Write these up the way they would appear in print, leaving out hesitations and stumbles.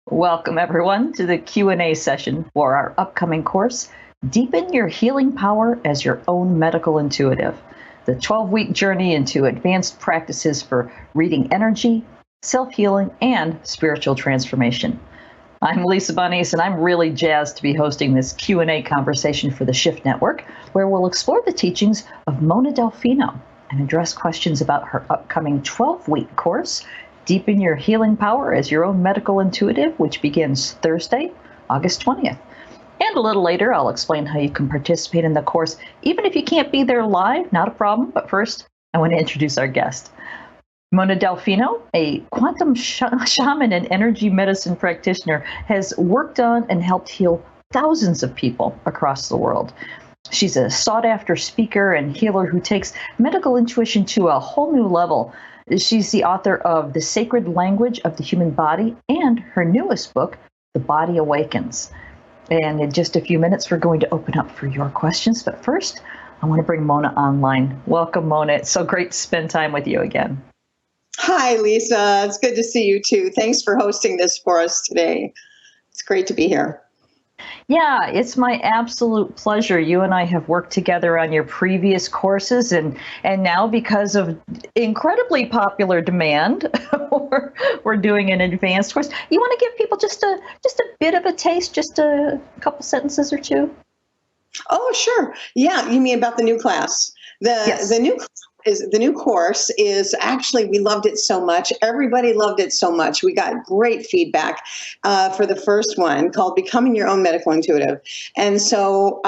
Welcome everyone to the Q&A session for our upcoming course, Deepen Your Healing Power as Your Own Medical Intuitive, the 12-week journey into advanced practices for reading energy, self-healing, and spiritual transformation. I'm Lisa Bunnies, and I'm really jazzed to be hosting this Q&A conversation for the Shift Network, where we'll explore the teachings of Mona Delfino and address questions about her upcoming 12-week course, Deepen Your Healing Power as Your Own Medical Intuitive, which begins Thursday, August 20th. And a little later, I'll explain how you can participate in the course, even if you can't be there live, not a problem. But first, I want to introduce our guest. Mona Delfino, a quantum shaman and energy medicine practitioner, has worked on and helped heal thousands of people across the world. She's a sought-after speaker and healer who takes medical intuition to a whole new level. She's the author of The Sacred Language of the Human Body and her newest book, The Body Awakens. And in just a few minutes, we're going to open up for your questions. But first, I want to bring Mona online. Welcome, Mona. It's so great to spend time with you again. Hi, Lisa. It's good to see you too. Thanks for hosting this for us today. It's great to be here. Yeah, it's my absolute pleasure. You and I have worked together on your previous courses, and now because of incredibly popular demand, we're doing an advanced course. You want to give people just a bit of a taste, just a couple sentences or two? Oh, sure. Yeah, you mean about the new class? Yes. The new course is actually, we loved it so much. Everybody loved it so much. We got great feedback for the first one called Becoming Your Own Medical Intuitive. And so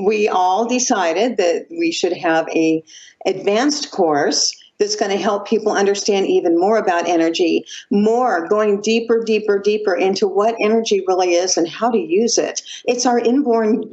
we all decided that we should have a advanced course that's going to help people understand even more about energy, more going deeper into what energy really is and how to use it. It's our inborn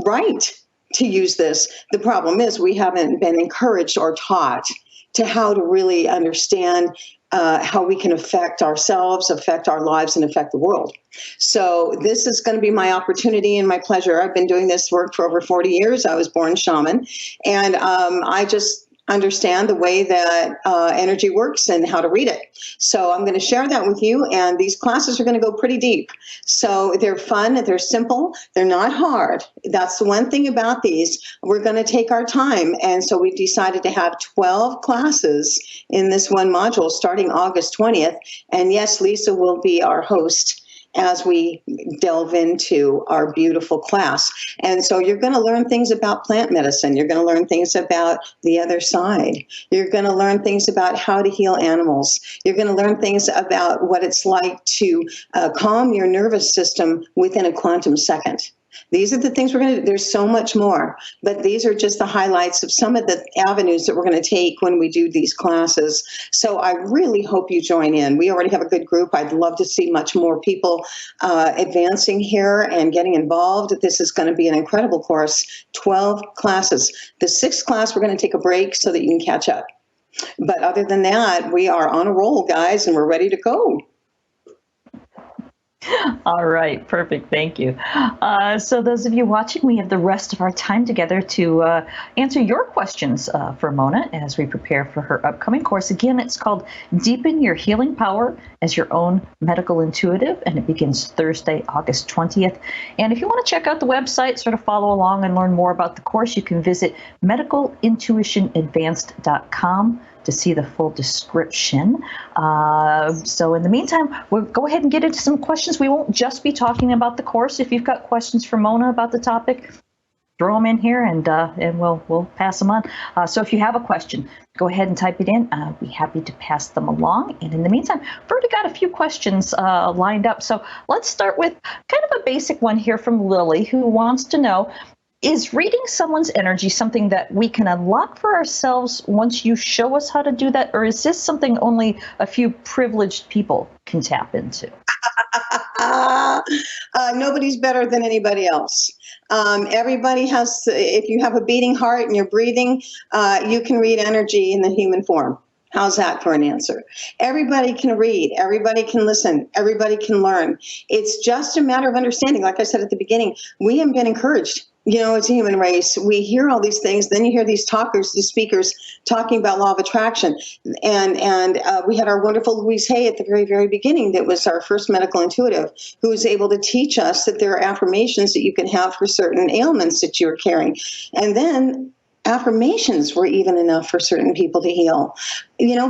right to use this. The problem is we haven't been encouraged or taught to how to really understand how we can affect ourselves, affect our lives, and affect the world. So this is going to be my opportunity and my pleasure. I've been doing this work for over 40 years. I was born shaman, and I just understand the way that energy works and how to read it. So I'm going to share that with you, and these classes are going to go pretty deep. So they're fun, they're simple, they're not hard. That's the one thing about these. We're going to take our time, and so we've decided to have 12 classes in this one module starting August 20th. And yes, Lisa will be our host as we delve into our beautiful class. And so you're going to learn things about plant medicine. You're going to learn things about the other side. You're going to learn things about how to heal animals. You're going to learn things about what it's like to calm your nervous system within a quantum second. These are the things we're going to do. There's so much more, but these are just the highlights of some of the avenues that we're going to take when we do these classes. So I really hope you join in. We already have a good group. I'd love to see much more people advancing here and getting involved. This is going to be an incredible course, 12 classes. The 6th class, we're going to take a break so that you can catch up. But other than that, we are on a roll, guys, and we're ready to go. All right, perfect. Thank you. So those of you watching, we have the rest of our time together to answer your questions for Mona as we prepare for her upcoming course. Again, it's called Deepen Your Healing Power as Your Own Medical Intuitive, and it begins Thursday, August 20th. And if you want to check out the website, sort of follow along and learn more about the course, you can visit medicalintuitionadvanced.com to see the full description. So in the meantime, we'll go ahead and get into some questions. We won't just be talking about the course. If you've got questions for Mona about the topic, throw them in here and we'll pass them on. So if you have a question, go ahead and type it in. I'll be happy to pass them along. And in the meantime, I've already got a few questions lined up. So let's start with kind of a basic one here from Lily, who wants to know, is reading someone's energy something that we can unlock for ourselves once you show us how to do that? Or is this something only a few privileged people can tap into? Nobody's better than anybody else. Everybody has, if you have a beating heart and you're breathing, you can read energy in the human form. How's that for an answer? Everybody can read, everybody can listen, everybody can learn. It's just a matter of understanding. Like I said at the beginning, we haven't been encouraged As a human race, we hear all these things. Then you hear these speakers talking about law of attraction, and we had our wonderful Louise Hay at the very, very beginning. That was our first medical intuitive, who was able to teach us that there are affirmations that you can have for certain ailments that you're carrying, and then affirmations were even enough for certain people to heal,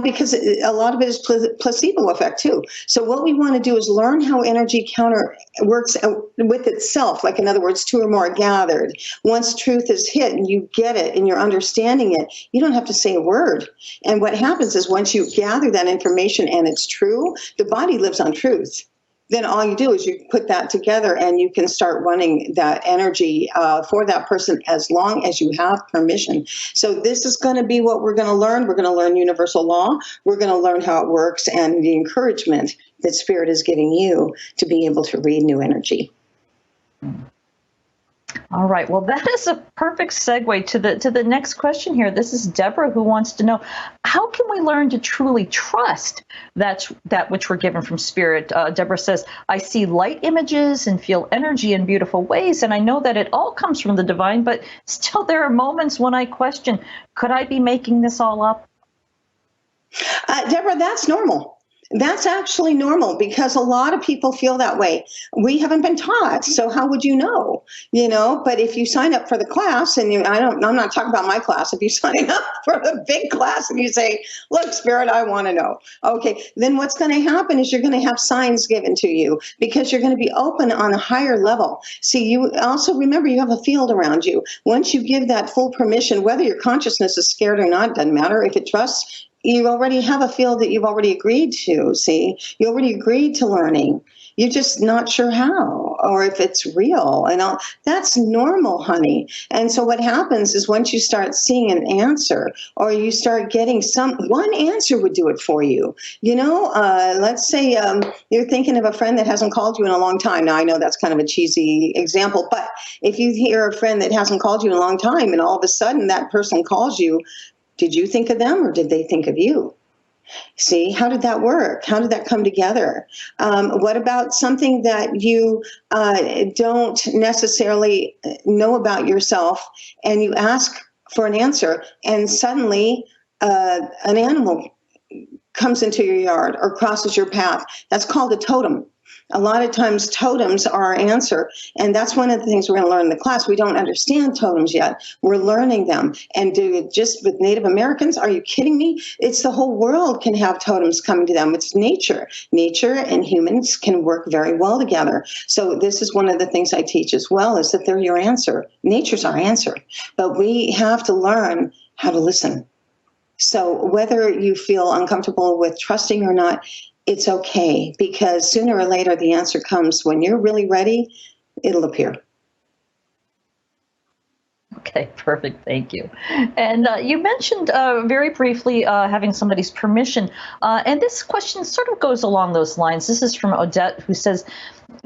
because a lot of it is placebo effect too. So what we want to do is learn how energy counter works with itself. Like, in other words, two or more are gathered. Once truth is hit and you get it and you're understanding it, you don't have to say a word. And what happens is, once you gather that information and it's true, the body lives on truth. Then all you do is you put that together and you can start running that energy for that person as long as you have permission. So this is going to be what we're going to learn. We're going to learn universal law. We're going to learn how it works and the encouragement that Spirit is giving you to be able to read new energy. All right. Well, that is a perfect segue to the next question here. This is Deborah, who wants to know, how can we learn to truly trust that which we're given from Spirit? Deborah says, I see light images and feel energy in beautiful ways, and I know that it all comes from the divine, but still there are moments when I question, could I be making this all up? Deborah, that's normal. That's actually normal, because a lot of people feel that way. We haven't been taught, so how would you know? But if you sign up for the class, and I'm not talking about my class. If you sign up for the big class and you say, look, Spirit, I want to know. Okay, then what's going to happen is you're going to have signs given to you, because you're going to be open on a higher level. See, you also remember you have a field around you. Once you give that full permission, whether your consciousness is scared or not, doesn't matter. If it trusts, you already have a field that you've already agreed to. See, you already agreed to learning. You're just not sure how, or if it's real. And that's normal, honey. And so what happens is, once you start seeing an answer, or you start getting one answer would do it for you. Let's say you're thinking of a friend that hasn't called you in a long time. Now, I know that's kind of a cheesy example, but if you hear a friend that hasn't called you in a long time, and all of a sudden that person calls you, did you think of them, or did they think of you? See, how did that work? How did that come together? What about something that you don't necessarily know about yourself, and you ask for an answer, and suddenly an animal comes into your yard or crosses your path? That's called a totem. A lot of times totems are our answer, and that's one of the things we're going to learn in the class. We don't understand totems yet. We're learning them. And just with Native Americans, are you kidding me? It's the whole world can have totems coming to them. It's nature. Nature and humans can work very well together. So this is one of the things I teach as well, is that they're your answer. Nature's our answer. But we have to learn how to listen. So whether you feel uncomfortable with trusting or not, it's okay, because sooner or later the answer comes. When you're really ready, it'll appear. Okay, perfect. Thank you. And you mentioned very briefly having somebody's permission. And this question sort of goes along those lines. This is from Odette, who says,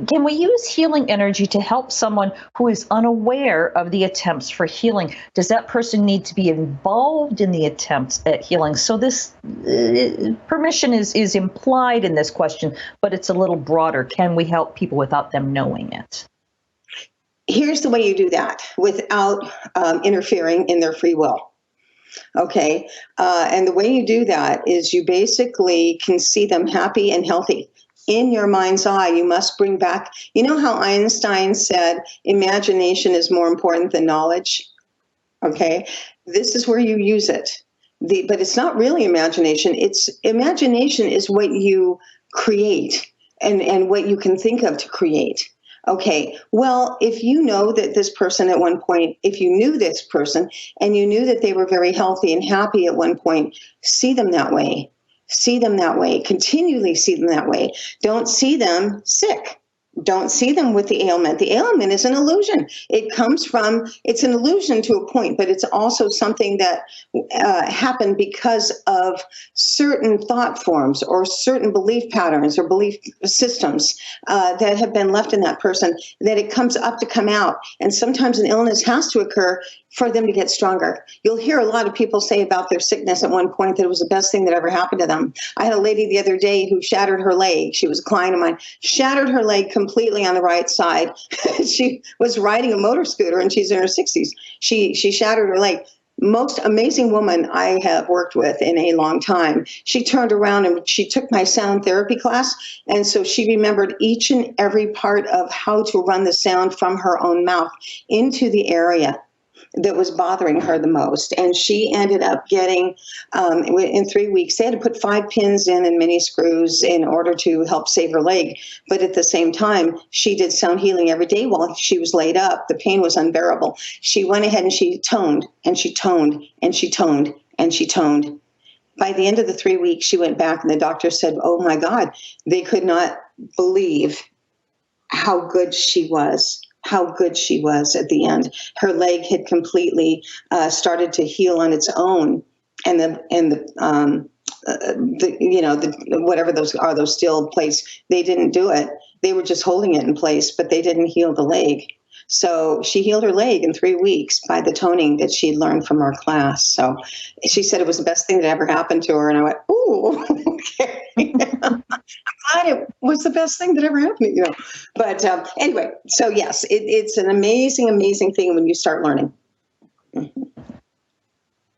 can we use healing energy to help someone who is unaware of the attempts for healing? Does that person need to be involved in the attempts at healing? So this permission is implied in this question, but it's a little broader. Can we help people without them knowing it? Here's the way you do that without interfering in their free will. Okay. And the way you do that is you basically can see them happy and healthy. In your mind's eye, you must bring back, you know how Einstein said imagination is more important than knowledge? Okay. This is where you use it. But it's not really imagination. Imagination is what you create and what you can think of to create. Okay, well, if you know that this person at one point, if you knew this person and you knew that they were very healthy and happy at one point, see them that way. See them that way. Continually see them that way. Don't see them sick. Don't see them with the ailment. The ailment is an illusion. It's an illusion to a point, but it's also something that happened because of certain thought forms or certain belief patterns or belief systems that have been left in that person, that it comes up to come out. And sometimes an illness has to occur for them to get stronger. You'll hear a lot of people say about their sickness at one point that it was the best thing that ever happened to them. I had a lady the other day who shattered her leg. She was a client of mine, shattered her leg completely on the right side. She was riding a motor scooter and she's in her 60s. She shattered her leg. Most amazing woman I have worked with in a long time. She turned around and she took my sound therapy class. And so she remembered each and every part of how to run the sound from her own mouth into the area that was bothering her the most. And she ended up getting, in 3 weeks, they had to put 5 pins in and mini screws in order to help save her leg. But at the same time, she did sound healing every day while she was laid up. The pain was unbearable. She went ahead and she toned and she toned and she toned and she toned. By the end of the 3 weeks, she went back and the doctor said, oh my God, they could not believe how good she was. How good she was at the end. Her leg had completely started to heal on its own, and the whatever those are, those steel plates, they didn't do it. They were just holding it in place, but they didn't heal the leg. So she healed her leg in 3 weeks by the toning that she learned from our class. So she said it was the best thing that ever happened to her, and I went, "Ooh, okay." I'm glad it was the best thing that ever happened, But anyway, so yes, it's an amazing, amazing thing when you start learning.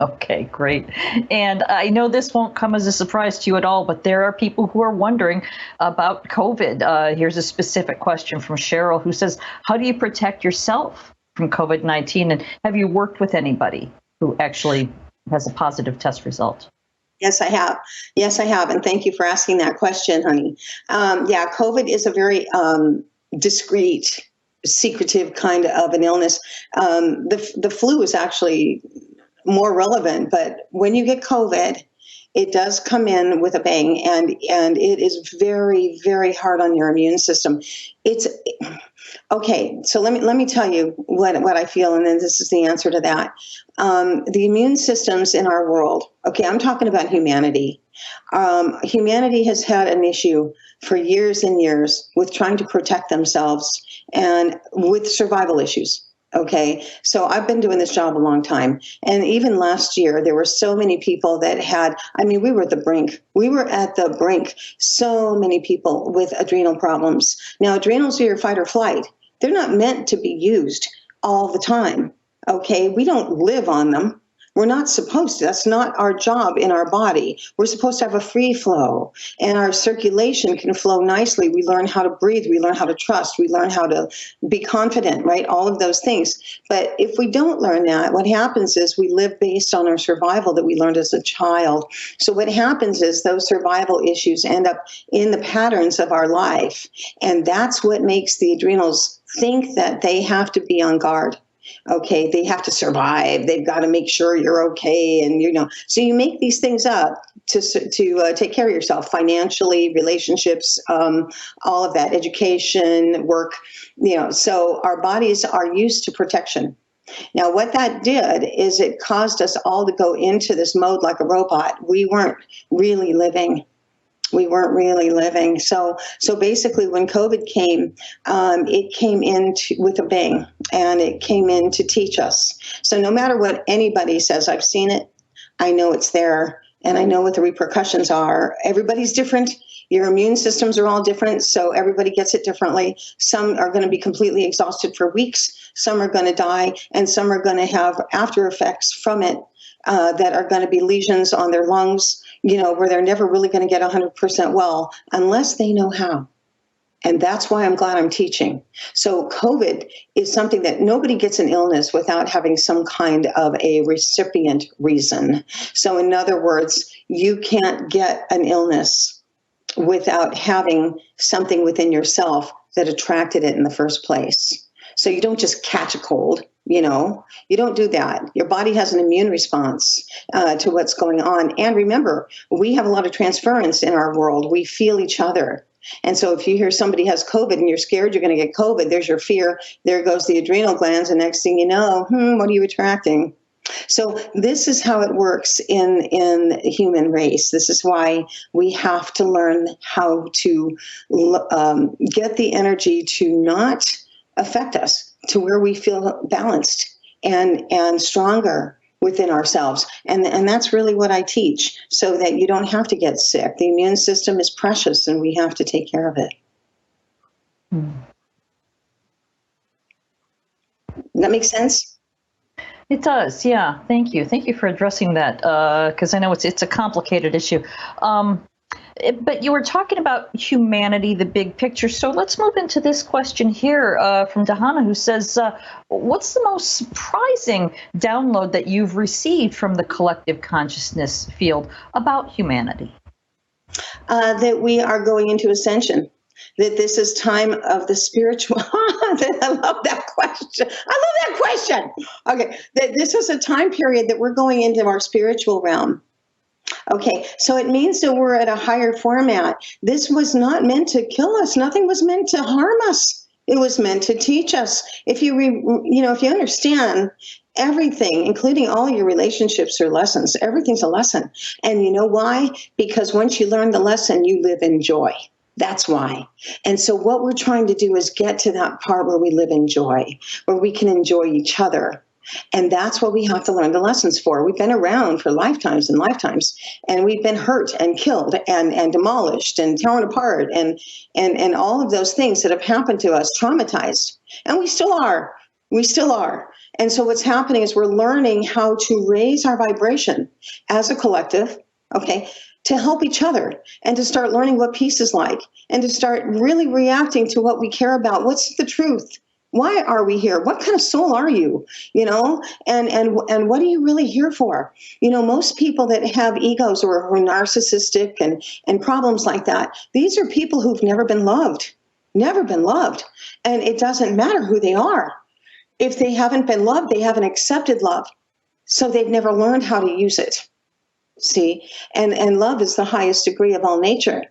Okay, great. And I know this won't come as a surprise to you at all, but there are people who are wondering about COVID. Here's a specific question from Cheryl who says, how do you protect yourself from COVID-19? And have you worked with anybody who actually has a positive test result? Yes, I have. Yes, I have. And thank you for asking that question, honey. COVID is a very discreet, secretive kind of an illness. The flu is actually more relevant, but when you get COVID, it does come in with a bang, and it is very, very hard on your immune system. It's okay. So let me tell you what I feel, and then this is the answer to that. The immune systems in our world. Okay, I'm talking about humanity. Humanity has had an issue for years and years with trying to protect themselves and with survival issues. Okay, so I've been doing this job a long time. And even last year, there were so many people that we were at the brink. We were at the brink. So many people with adrenal problems. Now, adrenals are your fight or flight. They're not meant to be used all the time. Okay, we don't live on them. We're not supposed to. That's not our job in our body. We're supposed to have a free flow, and our circulation can flow nicely. We learn how to breathe. We learn how to trust. We learn how to be confident, right? All of those things. But if we don't learn that, what happens is we live based on our survival that we learned as a child. So what happens is those survival issues end up in the patterns of our life. And that's what makes the adrenals think that they have to be on guard. Okay, they have to survive. They've got to make sure you're okay, and so you make these things up to take care of yourself financially, relationships, all of that, education, work. So our bodies are used to protection. Now, what that did is it caused us all to go into this mode like a robot. We weren't really living. So basically, when COVID came, it came in with a bang, and it came in to teach us. So no matter what anybody says, I've seen it, I know it's there, and I know what the repercussions are. Everybody's different. Your immune systems are all different, so everybody gets it differently. Some are going to be completely exhausted for weeks. Some are going to die, and some are going to have after effects from it that are going to be lesions on their lungs, where they're never really going to get 100% well unless they know how. And that's why I'm glad I'm teaching. So COVID is something that nobody gets an illness without having some kind of a recipient reason. So in other words, you can't get an illness without having something within yourself that attracted it in the first place. So you don't just catch a cold. You don't do that. Your body has an immune response to what's going on. And remember, we have a lot of transference in our world. We feel each other. And so if you hear somebody has COVID and you're scared you're going to get COVID, there's your fear. There goes the adrenal glands. And next thing you know, what are you attracting? So this is how it works in the human race. This is why we have to learn how to get the energy to not affect us, to where we feel balanced and stronger within ourselves. And that's really what I teach, so that you don't have to get sick. The immune system is precious, and we have to take care of it. Hmm. Does that make sense? It does, yeah. Thank you. Thank you for addressing that, because I know it's a complicated issue. But you were talking about humanity, the big picture. So let's move into this question here from Dahana, who says, what's the most surprising download that you've received from the collective consciousness field about humanity? That we are going into ascension. That this is time of the spiritual. I love that question. Okay, that this is a time period that we're going into our spiritual realm. Okay, so it means that we're at a higher format. This was not meant to kill us. Nothing was meant to harm us. It was meant to teach us. If you understand everything, including all your relationships, are lessons. Everything's a lesson. And you know why? Because once you learn the lesson, you live in joy. That's why. And so what we're trying to do is get to that part where we live in joy, where we can enjoy each other. And that's what we have to learn the lessons for. We've been around for lifetimes and lifetimes, and we've been hurt and killed and demolished and torn apart and all of those things that have happened to us, traumatized. And we still are. We still are. And so what's happening is we're learning how to raise our vibration as a collective, okay, to help each other and to start learning what peace is like and to start really reacting to what we care about. What's the truth? Why are we here? What kind of soul are you? And what are you really here for? Most people that have egos or are narcissistic and problems like that, these are people who've never been loved. And it doesn't matter who they are. If they haven't been loved, they haven't accepted love. So they've never learned how to use it. See, and love is the highest degree of all nature.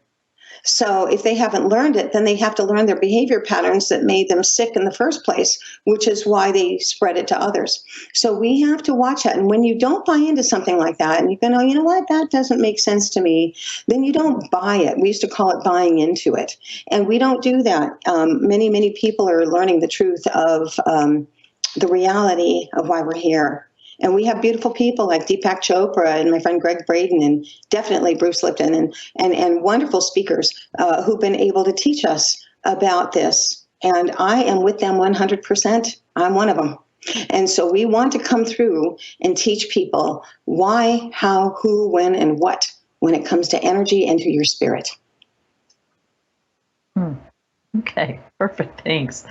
So if they haven't learned it, then they have to learn their behavior patterns that made them sick in the first place, which is why they spread it to others. So we have to watch that. And when you don't buy into something like that, and you go, no, you know what, that doesn't make sense to me, then you don't buy it. We used to call it buying into it. And we don't do that. Many people are learning the truth of the reality of why we're here. And we have beautiful people like Deepak Chopra and my friend Greg Braden and definitely Bruce Lipton and wonderful speakers who've been able to teach us about this. And I am with them 100%. I'm one of them. And so we want to come through and teach people why, how, who, when, and what when it comes to energy and to your spirit. Okay, perfect. Thanks.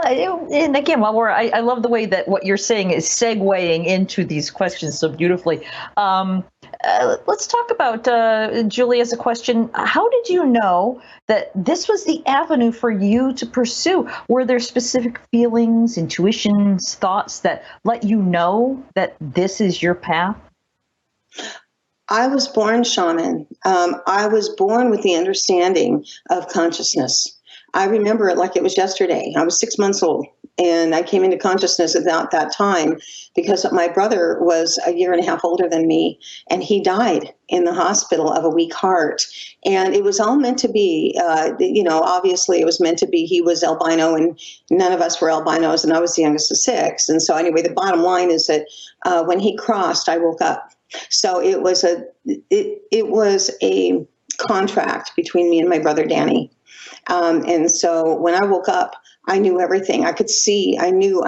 And again, I love the way that what you're saying is segueing into these questions so beautifully. Let's talk about, Julie, as a question. How did you know that this was the avenue for you to pursue? Were there specific feelings, intuitions, thoughts that let you know that this is your path? I was born shaman. I was born with the understanding of consciousness. I remember it like it was yesterday. I was 6 months old, and I came into consciousness about that time because my brother was a year and a half older than me, and he died in the hospital of a weak heart. And it was all meant to be, obviously it was meant to be. He was albino, and none of us were albinos, and I was the youngest of 6. And so anyway, the bottom line is that when he crossed, I woke up. So it was a contract between me and my brother Danny. And so when I woke up, I knew everything. I could see. I knew.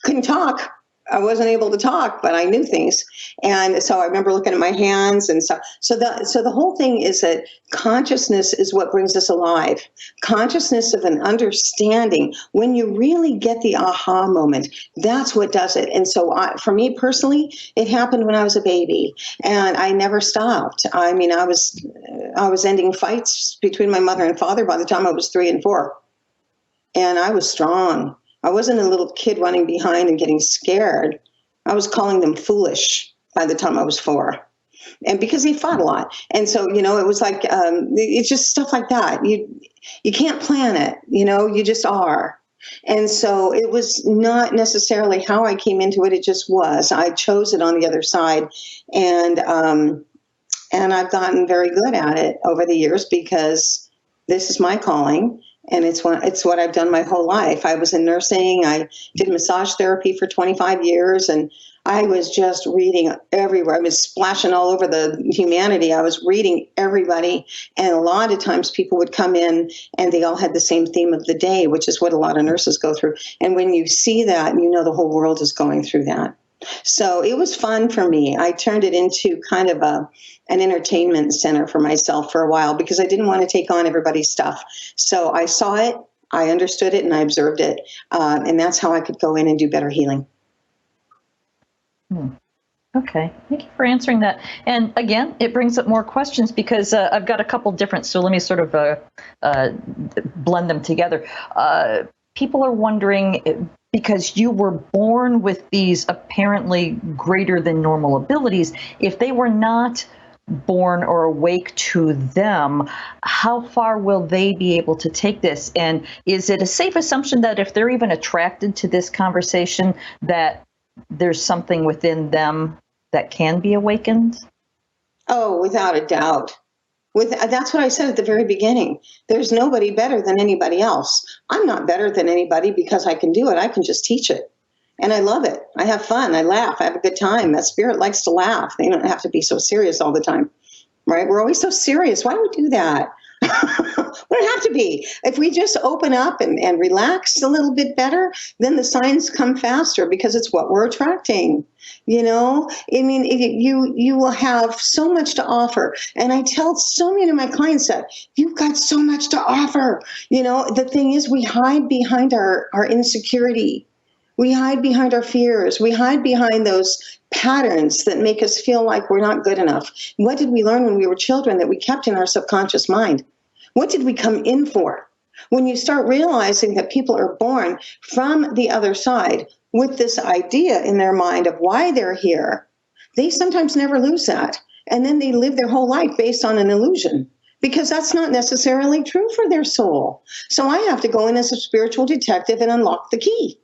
Couldn't talk. I wasn't able to talk, but I knew things. And so I remember looking at my hands and stuff. So the whole thing is that consciousness is what brings us alive. Consciousness of an understanding. When you really get the aha moment, that's what does it. And so for me personally, it happened when I was a baby, and I never stopped. I mean, I was ending fights between my mother and father by the time I was 3 and 4. And I was strong. I wasn't a little kid running behind and getting scared. I was calling them foolish by the time I was 4. And because he fought a lot. And so, it was like, it's just stuff like that. You can't plan it, you just are. And so it was not necessarily how I came into it. It just was. I chose it on the other side. And I've gotten very good at it over the years because this is my calling. And it's what I've done my whole life. I was in nursing. I did massage therapy for 25 years, and I was just reading everywhere. I was splashing all over the humanity. I was reading everybody, and a lot of times people would come in and they all had the same theme of the day, which is what a lot of nurses go through. And when you see that, you know the whole world is going through that. So it was fun for me. I turned it into kind of an entertainment center for myself for a while because I didn't want to take on everybody's stuff. So I saw it, I understood it, and I observed it. And that's how I could go in and do better healing. Okay, thank you for answering that. And again, it brings up more questions because I've got a couple different, so let me sort of blend them together. People are wondering, because you were born with these apparently greater than normal abilities, if they were not born or awake to them, how far will they be able to take this? And is it a safe assumption that if they're even attracted to this conversation, that there's something within them that can be awakened? Oh, without a doubt. That's what I said at the very beginning. There's nobody better than anybody else. I'm not better than anybody because I can do it. I can just teach it. And I love it. I have fun. I laugh. I have a good time. That spirit likes to laugh. They don't have to be so serious all the time, right? We're always so serious. Why do we do that? We don't have to be. If we just open up and relax a little bit better, then the signs come faster because it's what we're attracting. You know, I mean, you will have so much to offer. And I tell so many of my clients that you've got so much to offer. You know, the thing is we hide behind our insecurity. We hide behind our fears. We hide behind those patterns that make us feel like we're not good enough. What did we learn when we were children that we kept in our subconscious mind? What did we come in for? When you start realizing that people are born from the other side with this idea in their mind of why they're here, they sometimes never lose that. And then they live their whole life based on an illusion because that's not necessarily true for their soul. So I have to go in as a spiritual detective and unlock the key.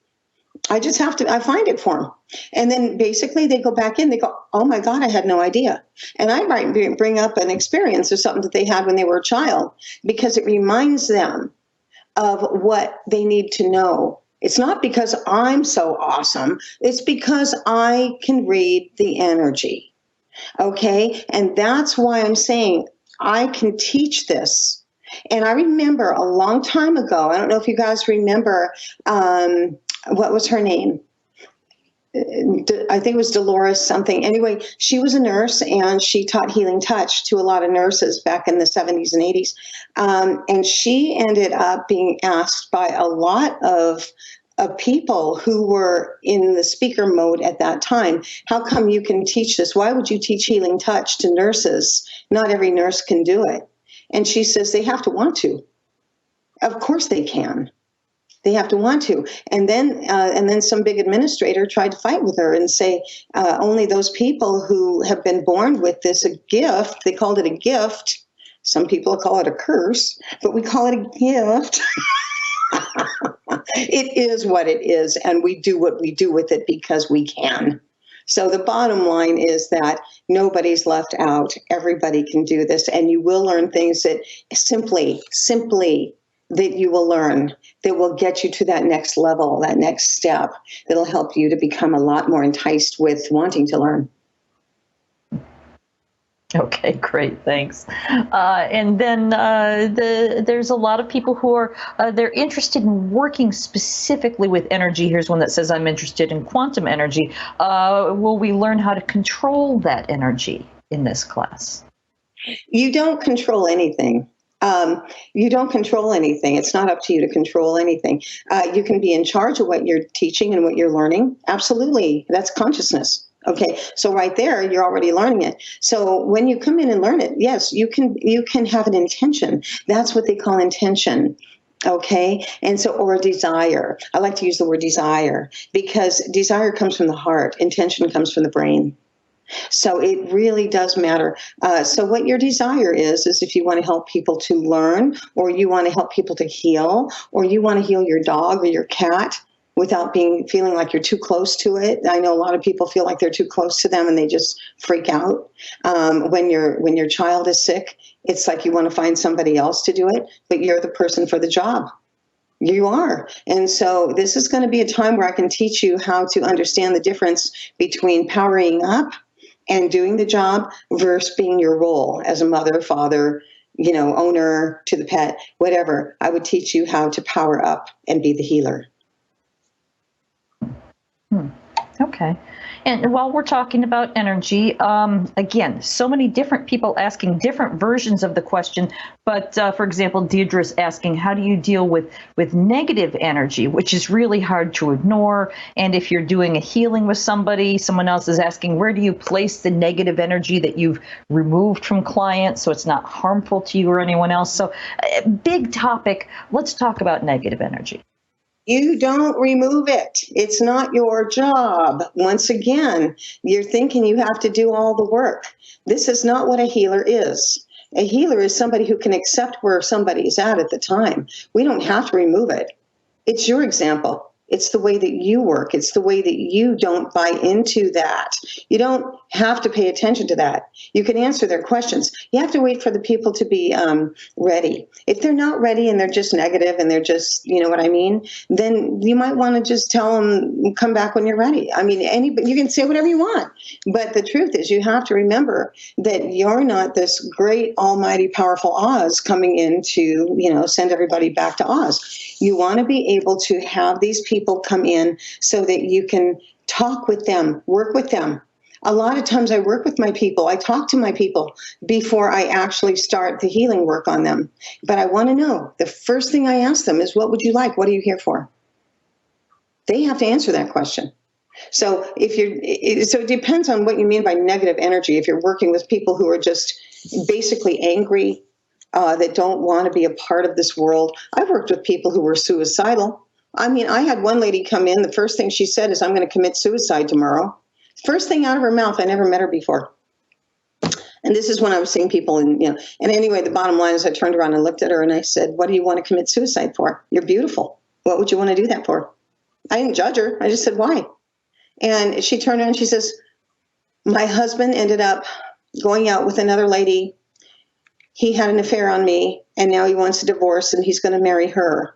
I find it for them. And then basically they go back in, they go, oh my God, I had no idea. And I might bring up an experience or something that they had when they were a child because it reminds them of what they need to know. It's not because I'm so awesome. It's because I can read the energy. Okay. And that's why I'm saying I can teach this. And I remember a long time ago, I don't know if you guys remember, what was her name? I think it was Dolores something. Anyway, she was a nurse and she taught healing touch to a lot of nurses back in the 70s and 80s. And she ended up being asked by a lot of people who were in the speaker mode at that time, how come you can teach this? Why would you teach healing touch to nurses? Not every nurse can do it. And she says they have to want to. Of course they can. They have to want to. And then some big administrator tried to fight with her and say, only those people who have been born with this a gift, they called it a gift. Some people call it a curse, but we call it a gift. It is what it is, and we do what we do with it because we can. So the bottom line is that nobody's left out. Everybody can do this, and you will learn things that simply that you will learn that will get you to that next level, that next step, that'll help you to become a lot more enticed with wanting to learn. Okay, great, thanks. And then there's a lot of people who are, they're interested in working specifically with energy. Here's one that says, I'm interested in quantum energy. Will we learn how to control that energy in this class? You don't control anything. You don't control anything. It's not up to you to control anything. You can be in charge of what you're teaching and what you're learning. Absolutely. That's consciousness. Okay, so right there, you're already learning it. So when you come in and learn it, yes, you can have an intention. That's what they call intention. Okay, and so, or a desire. I like to use the word desire because desire comes from the heart. Intention comes from the brain. So it really does matter. So what your desire is if you want to help people to learn, or you want to help people to heal, or you want to heal your dog or your cat, without feeling like you're too close to it. I know a lot of people feel like they're too close to them and they just freak out. When your child is sick, it's like you want to find somebody else to do it, but you're the person for the job. You are. And so this is going to be a time where I can teach you how to understand the difference between powering up and doing the job versus being your role as a mother, father, owner to the pet, whatever. I would teach you how to power up and be the healer. Okay. And while we're talking about energy, again, so many different people asking different versions of the question. But for example, Deirdre's asking, how do you deal with negative energy, which is really hard to ignore? And if you're doing a healing with somebody, someone else is asking, where do you place the negative energy that you've removed from clients so it's not harmful to you or anyone else? So big topic. Let's talk about negative energy. You don't remove it. It's not your job. Once again, you're thinking you have to do all the work. This is not what a healer is. A healer is somebody who can accept where somebody's at the time. We don't have to remove it. It's your example. It's the way that you work. It's the way that you don't buy into that. You don't have to pay attention to that. You can answer their questions. You have to wait for the people to be ready. If they're not ready and they're just negative and they're just, you know what I mean, then you might want to just tell them, come back when you're ready. I mean, you can say whatever you want. But the truth is you have to remember that you're not this great, almighty, powerful Oz coming in to, send everybody back to Oz. You want to be able to have these people come in so that you can talk with them, work with them. A lot of times I work with my people. I talk to my people before I actually start the healing work on them. But I want to know, the first thing I ask them is, what would you like? What are you here for? They have to answer that question. So so it depends on what you mean by negative energy. If you're working with people who are just basically angry, that don't want to be a part of this world. I've worked with people who were suicidal. I mean, I had one lady come in. The first thing she said is, I'm going to commit suicide tomorrow. First thing out of her mouth. I never met her before. And this is when I was seeing people and anyway, the bottom line is I turned around and looked at her and I said, what do you want to commit suicide for? You're beautiful. What would you want to do that for? I didn't judge her. I just said, why? And she turned around and she says, my husband ended up going out with another lady. He had an affair on me, and now he wants a divorce, and he's going to marry her.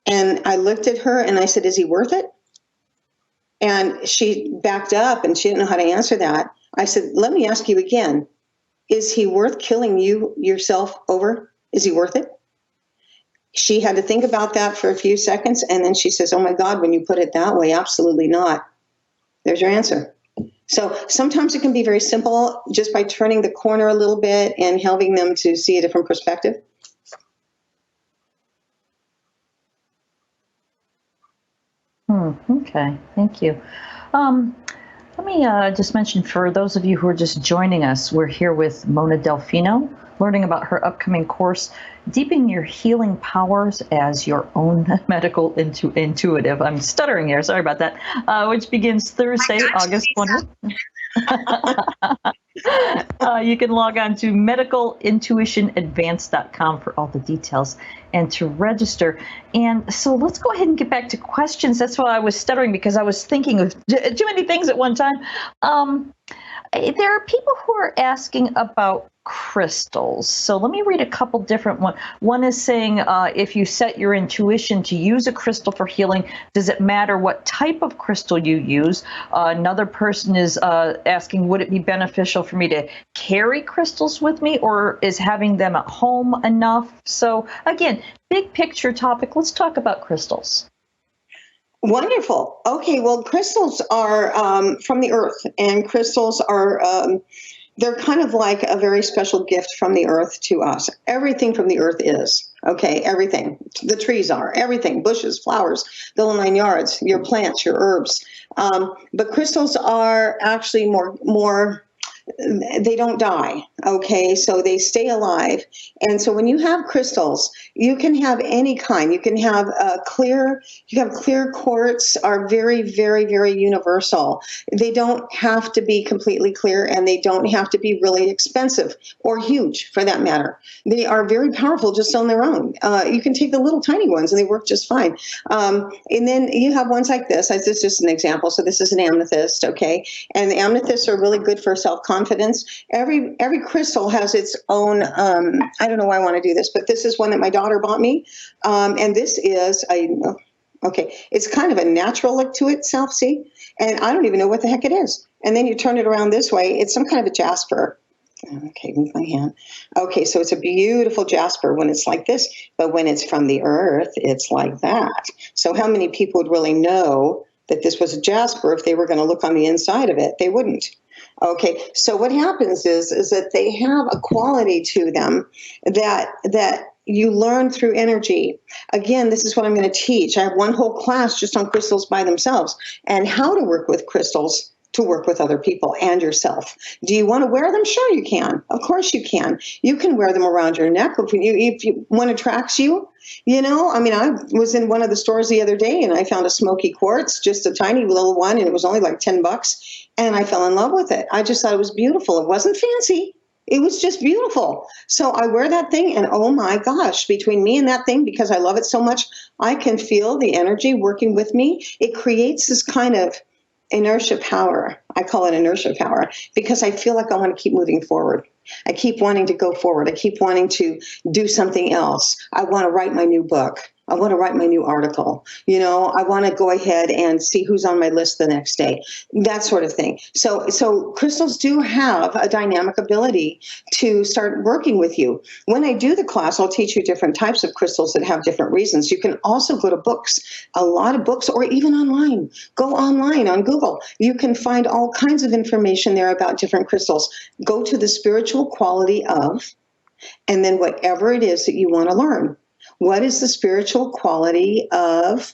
And I looked at her, and I said, is he worth it? And she backed up, and she didn't know how to answer that. I said, let me ask you again. Is he worth killing yourself over? Is he worth it? She had to think about that for a few seconds, and then she says, oh, my God, when you put it that way, absolutely not. There's your answer. So sometimes it can be very simple just by turning the corner a little bit and helping them to see a different perspective. Okay, thank you. Let me just mention for those of you who are just joining us, we're here with Mona Delfino, learning about her upcoming course, Deepening Your Healing Powers as Your Own Medical Intuitive. I'm stuttering here, sorry about that, which begins Thursday, August 20th. You can log on to medicalintuitionadvance.com for all the details and to register. And so let's go ahead and get back to questions. That's why I was stuttering, because I was thinking of too many things at one time. There are people who are asking about crystals. So let me read a couple different ones. One is saying, if you set your intuition to use a crystal for healing, does it matter what type of crystal you use? Another person is asking, would it be beneficial for me to carry crystals with me, or is having them at home enough? So again, big picture topic. Let's talk about crystals. Wonderful. Okay, well, crystals are from the earth, and crystals are they're kind of like a very special gift from the earth to us. Everything from the earth is, okay, everything. The trees are, everything, bushes, flowers, the whole 9 yards, your plants, your herbs. But crystals are actually more they don't die. Okay, so they stay alive. And so when you have crystals, you can have any kind. You can have clear quartz are very, very, very universal. They don't have to be completely clear, and they don't have to be really expensive or huge for that matter. They are very powerful just on their own. You can take the little tiny ones and they work just fine. And then you have ones like this. This is just an example. So this is an amethyst, okay? And the amethysts are really good for self-confidence. Every crystal has its own, I don't know why I want to do this, but this is one that my daughter bought me. And this is, okay, it's kind of a natural look to itself, see? And I don't even know what the heck it is. And then you turn it around this way. It's some kind of a jasper. Okay, move my hand. Okay, so it's a beautiful jasper when it's like this, but when it's from the earth, it's like that. So how many people would really know that this was a jasper if they were going to look on the inside of it? They wouldn't. Okay, so what happens is that they have a quality to them that you learn through energy. Again, this is what I'm going to teach. I have one whole class just on crystals by themselves and how to work with crystals to work with other people and yourself. Do you want to wear them? Sure, you can. Of course you can. You can wear them around your neck if one attracts you. You know, I mean, I was in one of the stores the other day and I found a smoky quartz, just a tiny little one, and it was only like $10. And I fell in love with it. I just thought it was beautiful. It wasn't fancy. It was just beautiful. So I wear that thing and oh my gosh, between me and that thing, because I love it so much, I can feel the energy working with me. It creates this kind of inertia power. I call it inertia power because I feel like I want to keep moving forward. I keep wanting to go forward. I keep wanting to do something else. I want to write my new book. I want to write my new article. You know, I want to go ahead and see who's on my list the next day, that sort of thing. So crystals do have a dynamic ability to start working with you. When I do the class, I'll teach you different types of crystals that have different reasons. You can also go to books, a lot of books, or even online. Go online on Google. You can find all kinds of information there about different crystals. Go to the spiritual quality of, and then whatever it is that you want to learn. What is the spiritual quality of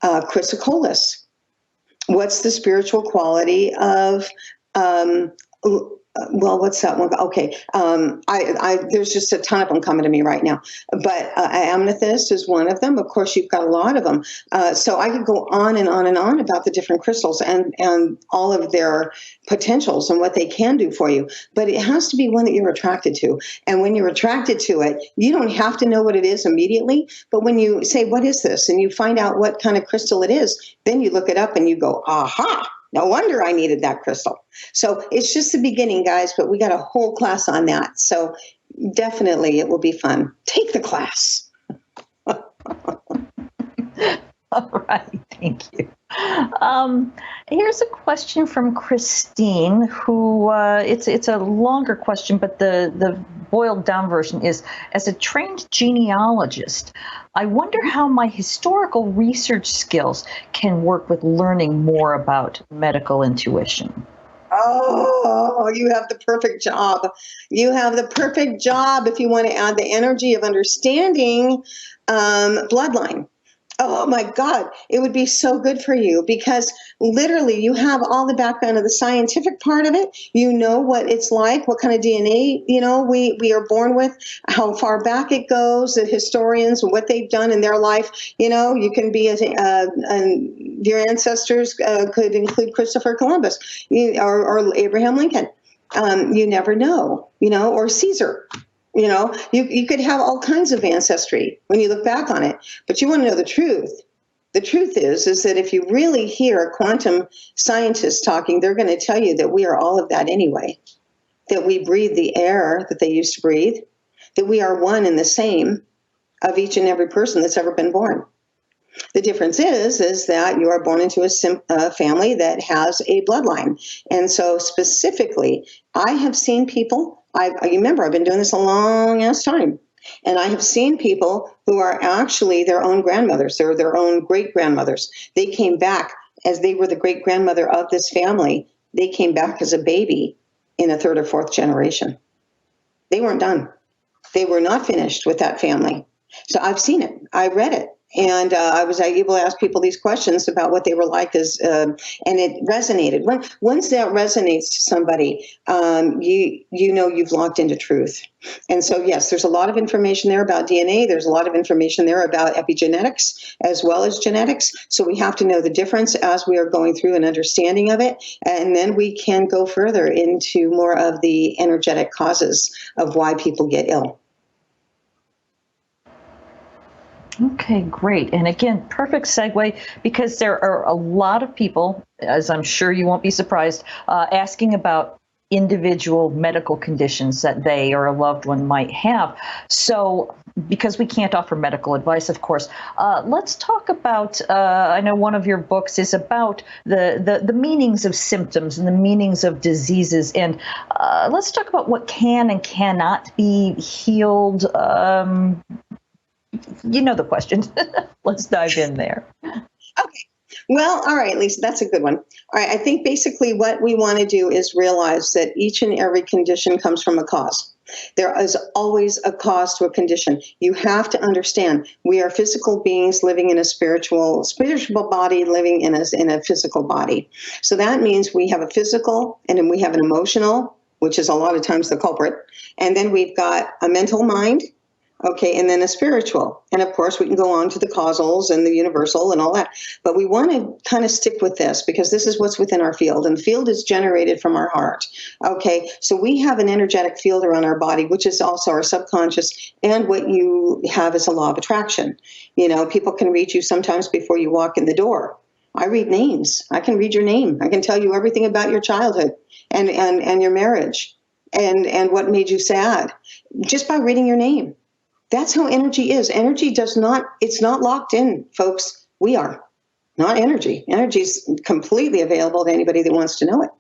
chrysocollus? What's the spiritual quality of, what's that one? Okay, there's just a ton of them coming to me right now. But amethyst is one of them. Of course, you've got a lot of them. So I could go on and on and on about the different crystals and all of their potentials and what they can do for you. But it has to be one that you're attracted to. And when you're attracted to it, you don't have to know what it is immediately. But when you say, what is this? And you find out what kind of crystal it is, then you look it up and you go, aha. No wonder I needed that crystal. So it's just the beginning, guys, but we got a whole class on that. So definitely it will be fun. Take the class. All right. Thank you. Here's a question from Christine, who it's a longer question, but the boiled down version is, as a trained genealogist, I wonder how my historical research skills can work with learning more about medical intuition. Oh, you have the perfect job. You have the perfect job if you want to add the energy of understanding bloodline. Oh my God, it would be so good for you because literally you have all the background of the scientific part of it. You know what it's like, what kind of DNA, we are born with, how far back it goes, the historians and what they've done in their life. You can be, your ancestors could include Christopher Columbus or Abraham Lincoln. You never know, or Caesar. You could have all kinds of ancestry when you look back on it, but you want to know the truth. The truth is that if you really hear quantum scientists talking, they're going to tell you that we are all of that anyway, that we breathe the air that they used to breathe, that we are one and the same of each and every person that's ever been born. The difference is that you are born into a family that has a bloodline. And so specifically, I have seen people, remember, I've been doing this a long ass time. And I have seen people who are actually their own grandmothers. They're their own great-grandmothers. They came back as they were the great-grandmother of this family. They came back as a baby in a third or fourth generation. They weren't done. They were not finished with that family. So I've seen it. I read it. And I was able to ask people these questions about what they were like, and it resonated. Once that resonates to somebody, you know you've locked into truth. And so, yes, there's a lot of information there about DNA. There's a lot of information there about epigenetics as well as genetics. So we have to know the difference as we are going through an understanding of it. And then we can go further into more of the energetic causes of why people get ill. Okay, great. And again, perfect segue, because there are a lot of people, as I'm sure you won't be surprised, asking about individual medical conditions that they or a loved one might have. So, because we can't offer medical advice, of course, let's talk about, I know one of your books is about the meanings of symptoms and the meanings of diseases. And let's talk about what can and cannot be healed. You know the question. Let's dive in there. Okay. Well, all right, Lisa, that's a good one. All right, I think basically what we want to do is realize that each and every condition comes from a cause. There is always a cause to a condition. You have to understand we are physical beings living in a spiritual body, living in a physical body. So that means we have a physical and then we have an emotional, which is a lot of times the culprit. And then we've got a mental mind. Okay, and then a spiritual. And of course, we can go on to the causals and the universal and all that. But we want to kind of stick with this because this is what's within our field. And the field is generated from our heart. Okay, so we have an energetic field around our body, which is also our subconscious. And what you have is a law of attraction. You know, people can read you sometimes before you walk in the door. I read names. I can read your name. I can tell you everything about your childhood and your marriage and what made you sad just by reading your name. That's how energy is. Energy it's not locked in, folks. We are not energy. Energy is completely available to anybody that wants to know it.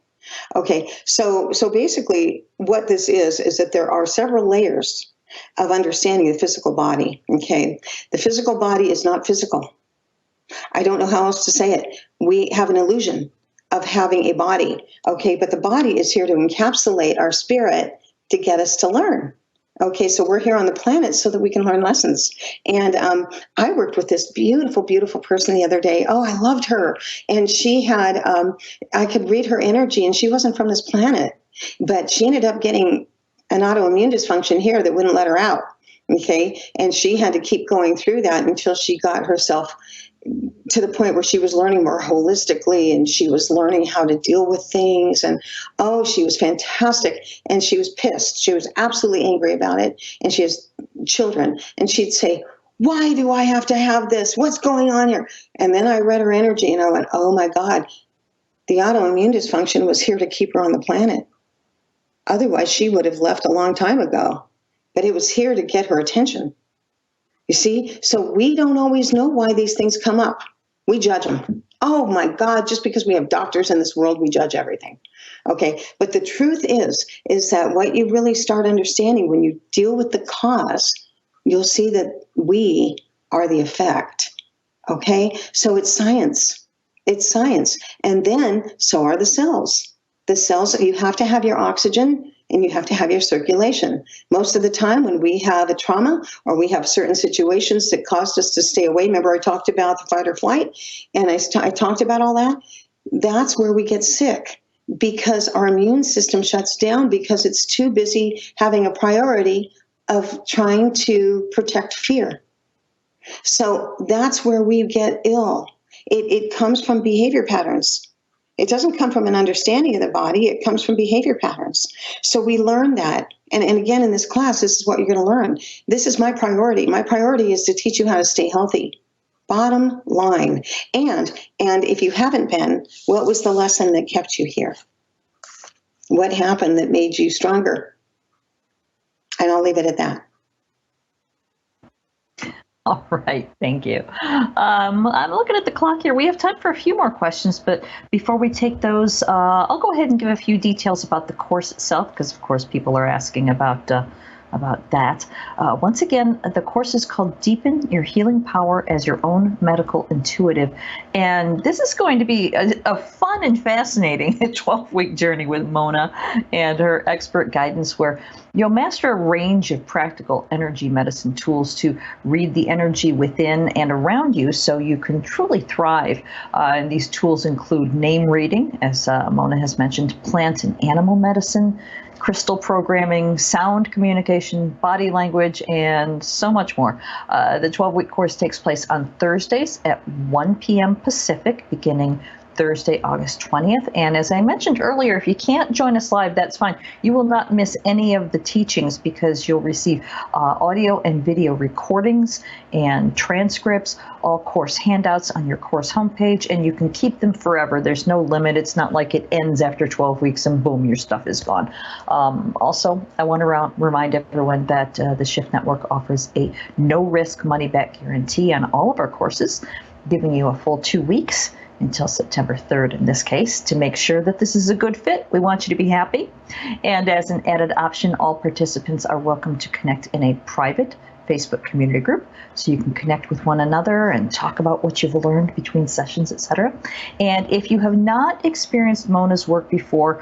Okay, so basically what this is that there are several layers of understanding the physical body. Okay, the physical body is not physical. I don't know how else to say it. We have an illusion of having a body. Okay, but the body is here to encapsulate our spirit to get us to learn. Okay, so we're here on the planet so that we can learn lessons. And I worked with this beautiful, beautiful person the other day. Oh, I loved her. And she had, I could read her energy, and she wasn't from this planet. But she ended up getting an autoimmune dysfunction here that wouldn't let her out. Okay, and she had to keep going through that until she got herself to the point where she was learning more holistically and she was learning how to deal with things. And she was fantastic. And she was pissed. She was absolutely angry about it. And she has children. And she'd say, why do I have to have this? What's going on here? And then I read her energy and I went, oh my God, the autoimmune dysfunction was here to keep her on the planet. Otherwise, she would have left a long time ago. But it was here to get her attention. You see, so we don't always know why these things come up. We judge them. Oh my God, just because we have doctors in this world, we judge everything. Okay, but the truth is that what you really start understanding when you deal with the cause, you'll see that we are the effect. Okay, so it's science. It's science. And then so are the cells. The cells, you have to have your oxygen and you have to have your circulation. Most of the time when we have a trauma or we have certain situations that caused us to stay away, remember I talked about the fight or flight, and I talked about all that, that's where we get sick because our immune system shuts down because it's too busy having a priority of trying to protect fear. So that's where we get ill. It comes from behavior patterns. It doesn't come from an understanding of the body. It comes from behavior patterns. So we learn that. And again, in this class, this is what you're going to learn. This is my priority. My priority is to teach you how to stay healthy. Bottom line. And if you haven't been, what was the lesson that kept you here? What happened that made you stronger? And I'll leave it at that. All right, thank you. I'm looking at the clock here. We have time for a few more questions, but before we take those, I'll go ahead and give a few details about the course itself, because of course people are asking about about that. Once again, the course is called Deepen Your Healing Power as Your Own Medical Intuitive. And this is going to be a fun and fascinating 12-week journey with Mona and her expert guidance, where you'll master a range of practical energy medicine tools to read the energy within and around you so you can truly thrive. And these tools include name reading, as Mona has mentioned, plant and animal medicine, crystal programming, sound communication, body language, and so much more. The 12-week course takes place on Thursdays at 1 p.m. Pacific, beginning Thursday, August 20th. And as I mentioned earlier, if you can't join us live, that's fine. You will not miss any of the teachings because you'll receive audio and video recordings and transcripts, all course handouts on your course homepage, and you can keep them forever. There's no limit. It's not like it ends after 12 weeks and boom, your stuff is gone. Also, I want to remind everyone that the Shift Network offers a no-risk money-back guarantee on all of our courses, giving you a full 2 weeks until September 3rd in this case, to make sure that this is a good fit. We want you to be happy. And as an added option, all participants are welcome to connect in a private Facebook community group, so you can connect with one another and talk about what you've learned between sessions, etc. And if you have not experienced Mona's work before,